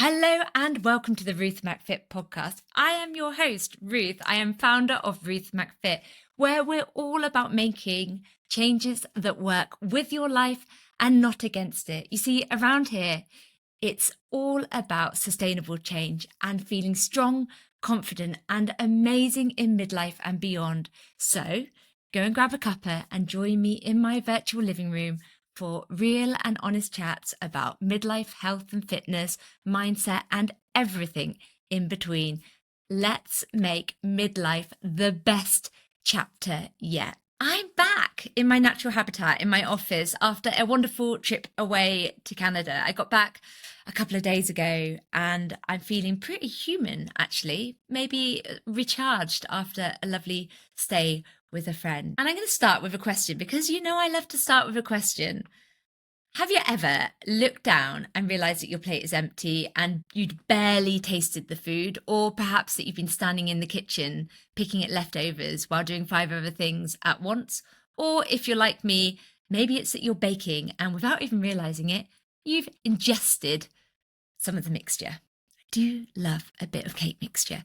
Hello and welcome to the Ruth McFit podcast. I am your host, Ruth. I am founder of Ruth McFit, where we're all about making changes that work with your life and not against it. You see, around here, it's all about sustainable change and feeling strong, confident, and amazing in midlife and beyond. So go and grab a cuppa and join me in my virtual living room for real and honest chats about midlife, health and fitness, mindset, and everything in between. Let's make midlife the best chapter yet. I'm back in my natural habitat in my office after a wonderful trip away to Canada. I got back a couple of days ago and I'm feeling pretty human, actually, maybe recharged after a lovely stay with a friend. And I'm going to start with a question because you know I love to start with a question. Have you ever looked down and realised that your plate is empty and you'd barely tasted the food, or perhaps that you've been standing in the kitchen picking at leftovers while doing 5 other things at once? Or if you're like me, maybe it's that you're baking and without even realising it, you've ingested some of the mixture. I do love a bit of cake mixture.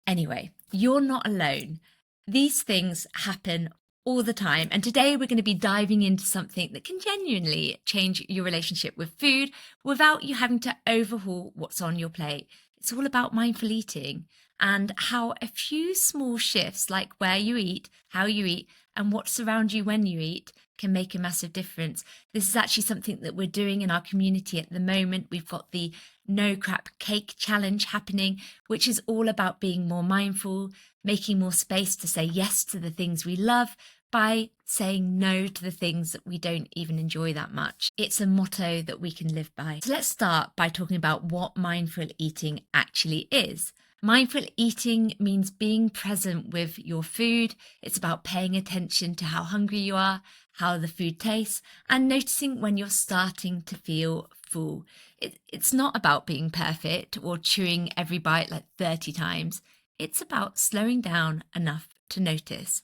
Anyway, you're not alone. These things happen all the time. And today we're going to be diving into something that can genuinely change your relationship with food without you having to overhaul what's on your plate. It's all about mindful eating and how a few small shifts, like where you eat, how you eat, and what's around you when you eat, can make a massive difference. This is actually something that we're doing in our community at the moment. We've got the No Crap Cake Challenge happening, which is all about being more mindful, making more space to say yes to the things we love by saying no to the things that we don't even enjoy that much. It's a motto that we can live by. So let's start by talking about what mindful eating actually is. Mindful eating means being present with your food. It's about paying attention to how hungry you are, how the food tastes, and noticing when you're starting to feel full. It's not about being perfect or chewing every bite like 30 times. It's about slowing down enough to notice.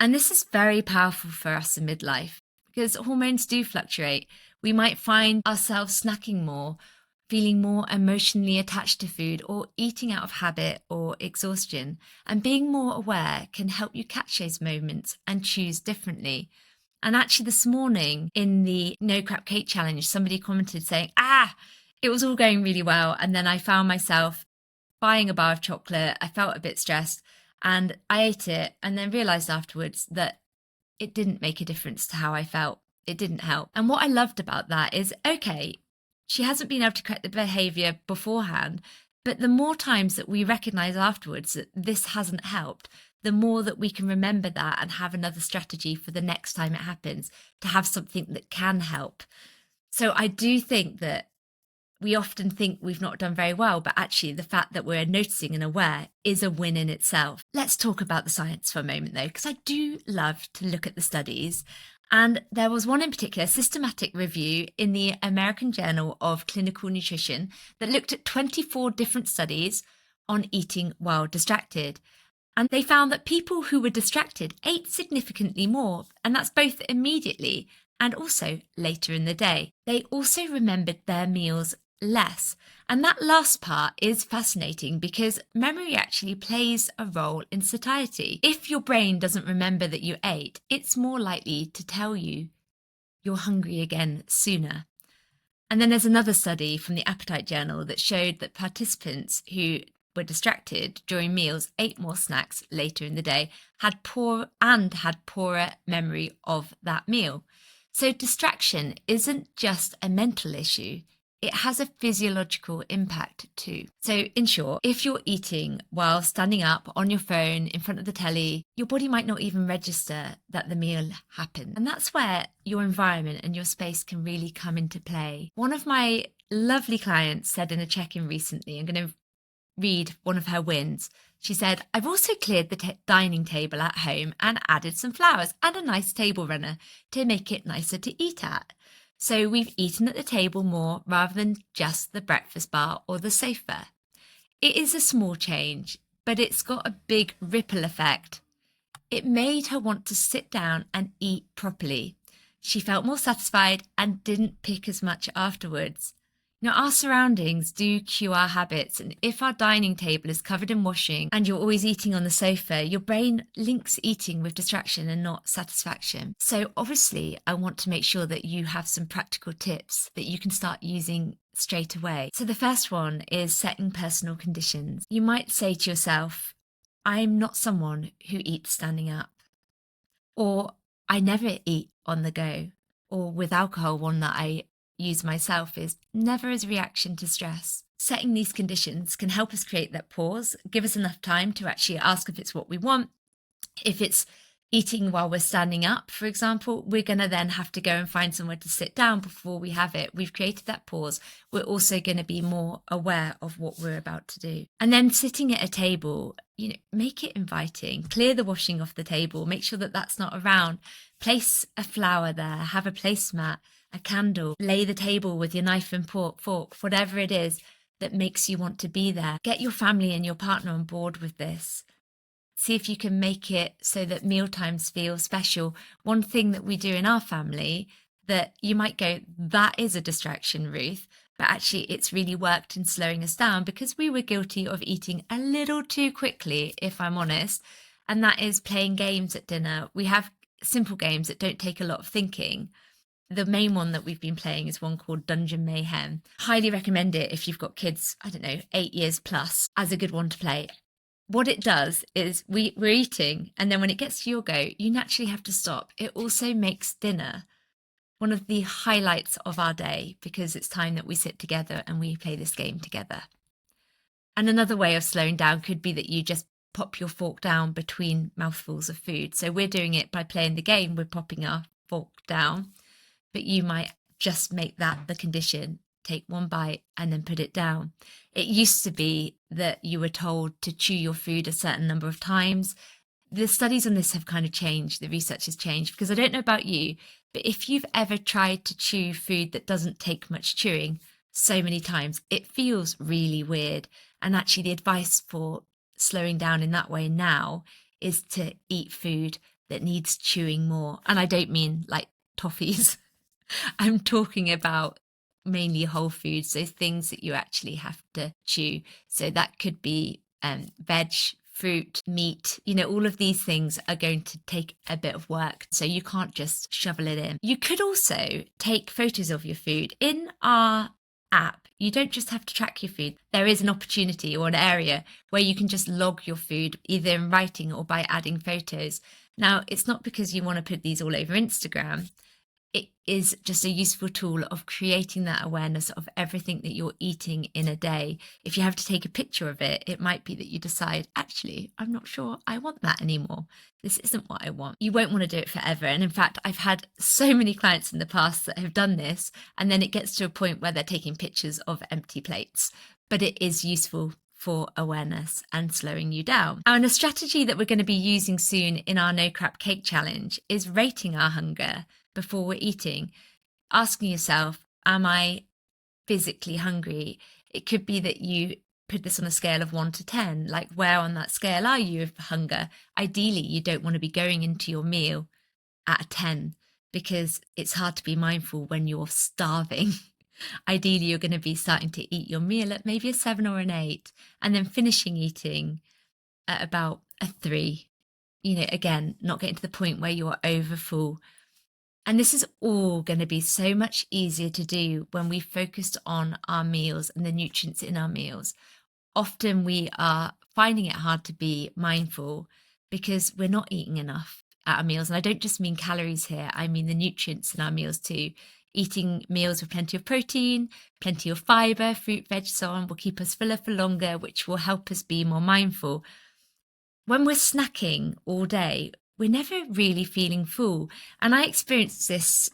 And this is very powerful for us in midlife because hormones do fluctuate. We might find ourselves snacking more, feeling more emotionally attached to food, or eating out of habit or exhaustion. And being more aware can help you catch those moments and choose differently. And actually this morning in the No Crap Cake Challenge, somebody commented saying, it was all going really well. And then I found myself buying a bar of chocolate. I felt a bit stressed and I ate it and then realised afterwards that it didn't make a difference to how I felt. It didn't help. And what I loved about that is, okay, she hasn't been able to correct the behaviour beforehand, but the more times that we recognise afterwards that this hasn't helped, the more that we can remember that and have another strategy for the next time it happens to have something that can help. So I do think that we often think we've not done very well, but actually the fact that we're noticing and aware is a win in itself. Let's talk about the science for a moment though, because I do love to look at the studies. And there was one in particular, a systematic review in the American Journal of Clinical Nutrition that looked at 24 different studies on eating while distracted. And they found that people who were distracted ate significantly more, and that's both immediately and also later in the day. They also remembered their meals less. And that last part is fascinating because memory actually plays a role in satiety. If your brain doesn't remember that you ate, it's more likely to tell you you're hungry again sooner. And then there's another study from the Appetite Journal that showed that participants who were distracted during meals, ate more snacks later in the day, had poorer memory of that meal. So distraction isn't just a mental issue. It has a physiological impact too. So in short, if you're eating while standing up on your phone in front of the telly, your body might not even register that the meal happened. And that's where your environment and your space can really come into play. One of my lovely clients said in a check-in recently, I'm going to read one of her wins. She said, I've also cleared the dining table at home and added some flowers and a nice table runner to make it nicer to eat at. So we've eaten at the table more rather than just the breakfast bar or the sofa. It is a small change, but it's got a big ripple effect. It made her want to sit down and eat properly. She felt more satisfied and didn't pick as much afterwards. Now, our surroundings do cue our habits, and if our dining table is covered in washing and you're always eating on the sofa, your brain links eating with distraction and not satisfaction. So, obviously, I want to make sure that you have some practical tips that you can start using straight away. So, the first one is setting personal conditions. You might say to yourself, I'm not someone who eats standing up, or I never eat on the go, or with alcohol, one that I use myself is never as a reaction to stress. Setting these conditions can help us create that pause, give us enough time to actually ask if it's what we want. If it's eating while we're standing up, for example, we're going to then have to go and find somewhere to sit down before we have it. We've created that pause. We're also going to be more aware of what we're about to do. And then sitting at a table, make it inviting. Clear the washing off the table. Make sure that that's not around. Place a flower there. Have a placemat, a candle. Lay the table with your knife and fork, whatever it is that makes you want to be there. Get your family and your partner on board with this. See if you can make it so that mealtimes feel special. One thing that we do in our family that you might go, that is a distraction, Ruth, but actually it's really worked in slowing us down because we were guilty of eating a little too quickly, if I'm honest, and that is playing games at dinner. We have simple games that don't take a lot of thinking. The main one that we've been playing is one called Dungeon Mayhem. Highly recommend it if you've got kids, 8 years plus, as a good one to play. What it does is we're eating, and then when it gets to your go, you naturally have to stop. It also makes dinner one of the highlights of our day because it's time that we sit together and we play this game together. And another way of slowing down could be that you just pop your fork down between mouthfuls of food. So we're doing it by playing the game, we're popping our fork down, but you might just make that the condition. Take one bite and then put it down. It used to be that you were told to chew your food a certain number of times. The studies on this have kind of changed. The research has changed because I don't know about you, but if you've ever tried to chew food that doesn't take much chewing so many times, it feels really weird. And actually the advice for slowing down in that way now is to eat food that needs chewing more. And I don't mean like toffees. I'm talking about mainly whole foods, so things that you actually have to chew. So that could be veg, fruit, meat, all of these things are going to take a bit of work. So you can't just shovel it in. You could also take photos of your food. In our app, you don't just have to track your food. There is an opportunity or an area where you can just log your food, either in writing or by adding photos. Now, it's not because you want to put these all over Instagram. It is just a useful tool of creating that awareness of everything that you're eating in a day. If you have to take a picture of it, it might be that you decide, actually, I'm not sure I want that anymore. This isn't what I want. You won't want to do it forever. And in fact, I've had so many clients in the past that have done this, and then it gets to a point where they're taking pictures of empty plates. But it is useful for awareness and slowing you down. And a strategy that we're going to be using soon in our No Crap Cake Challenge is rating our hunger before we're eating, asking yourself, am I physically hungry? It could be that you put this on a scale of 1 to 10, like where on that scale are you of hunger? Ideally, you don't want to be going into your meal at a 10 because it's hard to be mindful when you're starving. Ideally, you're going to be starting to eat your meal at maybe a 7 or an 8 and then finishing eating at about a 3. Again, not getting to the point where you're over full. And this is all going to be so much easier to do when we focused on our meals and the nutrients in our meals. Often we are finding it hard to be mindful because we're not eating enough at our meals. And I don't just mean calories here, I mean the nutrients in our meals too. Eating meals with plenty of protein, plenty of fibre, fruit, veg, so on will keep us fuller for longer, which will help us be more mindful. When we're snacking all day, we're never really feeling full. And I experienced this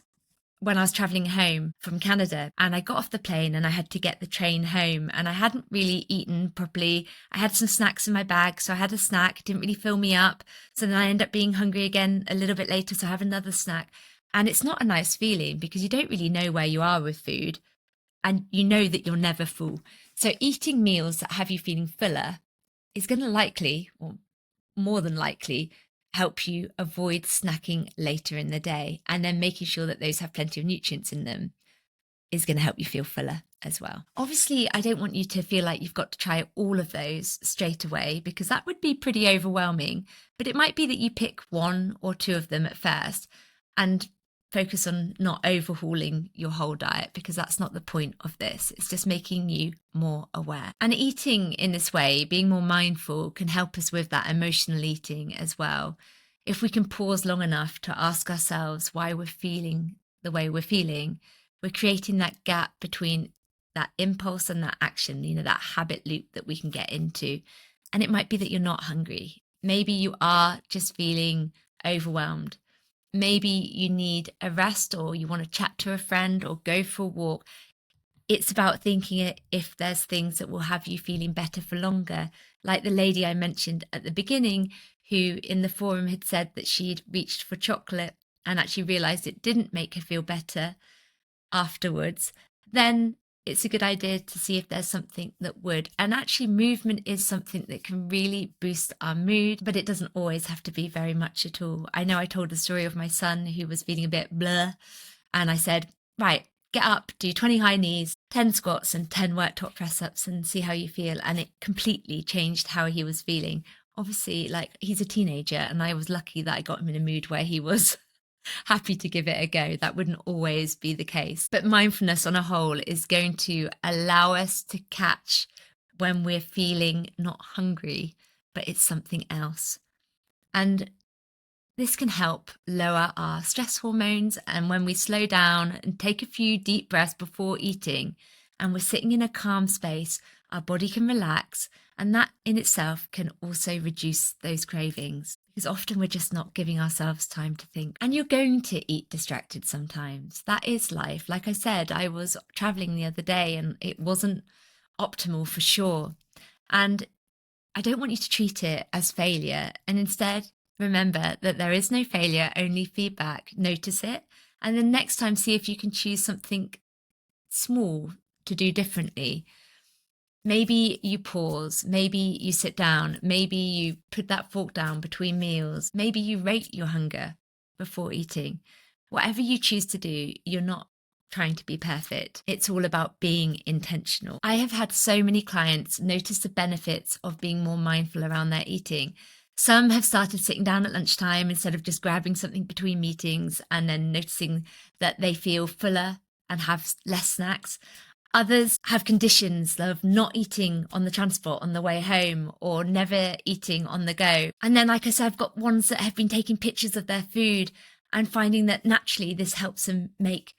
when I was traveling home from Canada, and I got off the plane and I had to get the train home, and I hadn't really eaten properly. I had some snacks in my bag, so I had a snack. It didn't really fill me up. So then I end up being hungry again a little bit later, so I have another snack. And it's not a nice feeling because you don't really know where you are with food and you know that you're never full. So eating meals that have you feeling fuller is going to likely, or more than likely, help you avoid snacking later in the day, and then making sure that those have plenty of nutrients in them. is going to help you feel fuller as well. Obviously, I don't want you to feel like you've got to try all of those straight away, because that would be pretty overwhelming. But it might be that you pick one or two of them at first and focus on not overhauling your whole diet, because that's not the point of this. It's just making you more aware. And eating in this way, being more mindful, can help us with that emotional eating as well. If we can pause long enough to ask ourselves why we're feeling the way we're feeling, we're creating that gap between that impulse and that action, that habit loop that we can get into. And it might be that you're not hungry. Maybe you are just feeling overwhelmed. Maybe you need a rest, or you want to chat to a friend or go for a walk. It's about thinking it if there's things that will have you feeling better for longer. Like the lady I mentioned at the beginning, who in the forum had said that she'd reached for chocolate and actually realized it didn't make her feel better afterwards. Then it's a good idea to see if there's something that would. And actually, movement is something that can really boost our mood, but it doesn't always have to be very much at all. I know I told the story of my son who was feeling a bit blah, and I said, right, get up, do 20 high knees, 10 squats and 10 worktop press ups and see how you feel. And it completely changed how he was feeling. Obviously, he's a teenager, and I was lucky that I got him in a mood where he was happy to give it a go. That wouldn't always be the case. But mindfulness on a whole is going to allow us to catch when we're feeling not hungry, but it's something else. And this can help lower our stress hormones. And when we slow down and take a few deep breaths before eating, and we're sitting in a calm space, our body can relax. And that in itself can also reduce those cravings, because often we're just not giving ourselves time to think. And you're going to eat distracted sometimes. That is life. Like I said, I was traveling the other day and it wasn't optimal for sure. And I don't want you to treat it as failure. And instead, remember that there is no failure, only feedback. Notice it. And then next time, see if you can choose something small to do differently. Maybe you pause, maybe you sit down, maybe you put that fork down between meals, maybe you rate your hunger before eating. Whatever you choose to do, you're not trying to be perfect. It's all about being intentional. I have had so many clients notice the benefits of being more mindful around their eating. Some have started sitting down at lunchtime instead of just grabbing something between meetings, and then noticing that they feel fuller and have less snacks. Others have conditions of not eating on the transport on the way home, or never eating on the go. And then, like I said, I've got ones that have been taking pictures of their food and finding that naturally this helps them make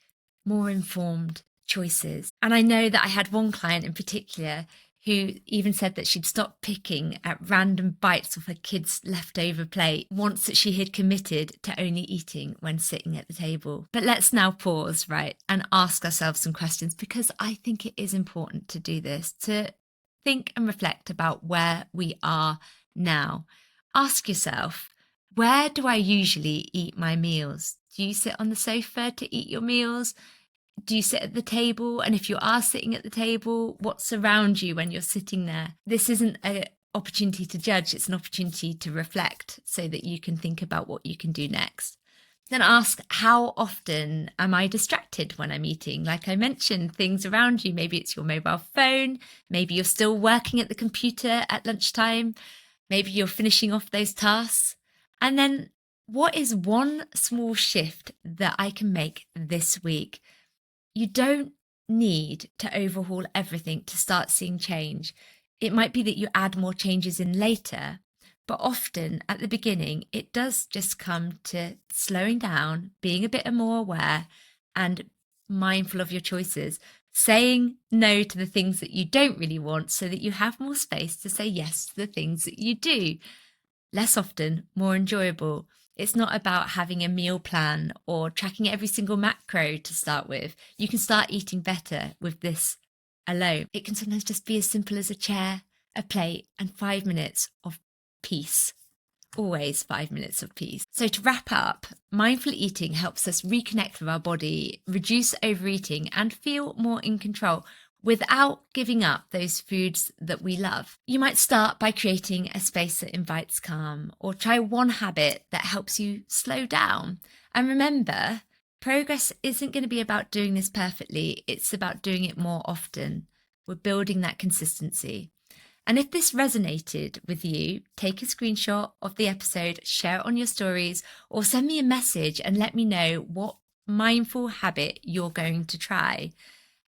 more informed choices. And I know that I had one client in particular who even said that she'd stopped picking at random bites of her kid's leftover plate once that she had committed to only eating when sitting at the table. But let's now pause, right, and ask ourselves some questions, because I think it is important to do this, to think and reflect about where we are now. Ask yourself, where do I usually eat my meals? Do you sit on the sofa to eat your meals? Do you sit at the table? And if you are sitting at the table, what's around you when you're sitting there? This isn't an opportunity to judge, it's an opportunity to reflect so that you can think about what you can do next. Then ask, how often am I distracted when I'm eating? Like I mentioned, things around you. Maybe it's your mobile phone. Maybe you're still working at the computer at lunchtime. Maybe you're finishing off those tasks. And then, what is one small shift that I can make this week? You don't need to overhaul everything to start seeing change. It might be that you add more changes in later, but often at the beginning, it does just come to slowing down, being a bit more aware and mindful of your choices, saying no to the things that you don't really want so that you have more space to say yes to the things that you do. Less often, more enjoyable. It's not about having a meal plan or tracking every single macro to start with. You can start eating better with this alone. It can sometimes just be as simple as a chair, a plate, and 5 minutes of peace. Always 5 minutes of peace. So to wrap up, mindful eating helps us reconnect with our body, reduce overeating, and feel more in control without giving up those foods that we love. You might start by creating a space that invites calm, or try one habit that helps you slow down. And remember, Progress isn't going to be about doing this perfectly, it's about doing it more often. We're building that consistency. And if this resonated with you, take a screenshot of the episode, share it on your stories, or send me a message and let me know what mindful habit you're going to try.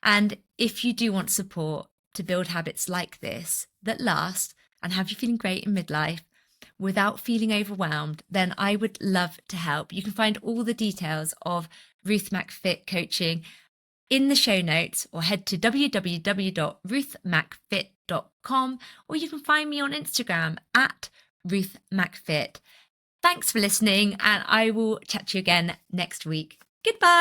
And if you do want support to build habits like this that last and have you feeling great in midlife without feeling overwhelmed, then I would love to help. You can find all the details of Ruth McFit coaching in the show notes, or head to www.ruthmacfit.com, or you can find me on Instagram at ruthmacfit. Thanks for listening, and I will chat to you again next week. Goodbye.